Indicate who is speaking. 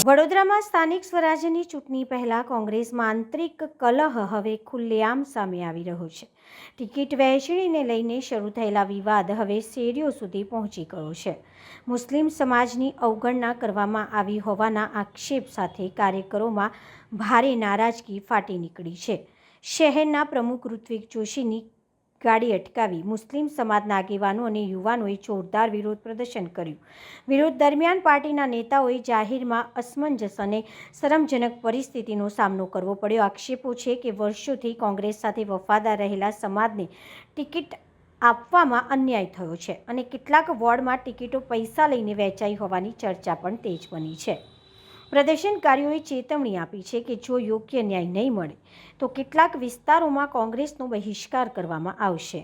Speaker 1: વડોદરામાં સ્થાનિક સ્વરાજ્યની ચૂંટણી પહેલા કોંગ્રેસમાં આંતરિક કલહ હવે ખુલ્લેઆમ સામે આવી રહ્યો છે। ટિકિટ વહેંચણીને લઈને શરૂ થયેલા વિવાદ હવે શેરીઓ સુધી પહોંચી ગયો છે। મુસ્લિમ સમાજની અવગણના કરવામાં આવી હોવાના આક્ષેપ સાથે કાર્યકરોમાં ભારે નારાજગી ફાટી નીકળી છે। શહેરના પ્રમુખ ઋત્વિક જોશીની ગાડી અટકાવી મુસ્લિમ સમાજના આગેવાનો અને યુવાનોએ જોરદાર વિરોધ પ્રદર્શન કર્યું। વિરોધ દરમિયાન પાર્ટીના નેતાઓએ જાહેરમાં અસમંજસ અને શરમજનક પરિસ્થિતિનો સામનો કરવો પડ્યો। આક્ષેપો છે કે વર્ષોથી કોંગ્રેસ સાથે વફાદાર રહેલા સમાજને ટિકિટ આપવામાં અન્યાય થયો છે અને કેટલાક વોર્ડમાં ટિકિટો પૈસા લઈને વહેંચાઈ હોવાની ચર્ચા પણ તેજ બની છે। પ્રદર્શનકારીઓએ ચેતવણી આપી છે કે જો યોગ્ય ન્યાય નહીં મળે તો કેટલાક વિસ્તારોમાં કોંગ્રેસનો બહિષ્કાર કરવામાં આવશે।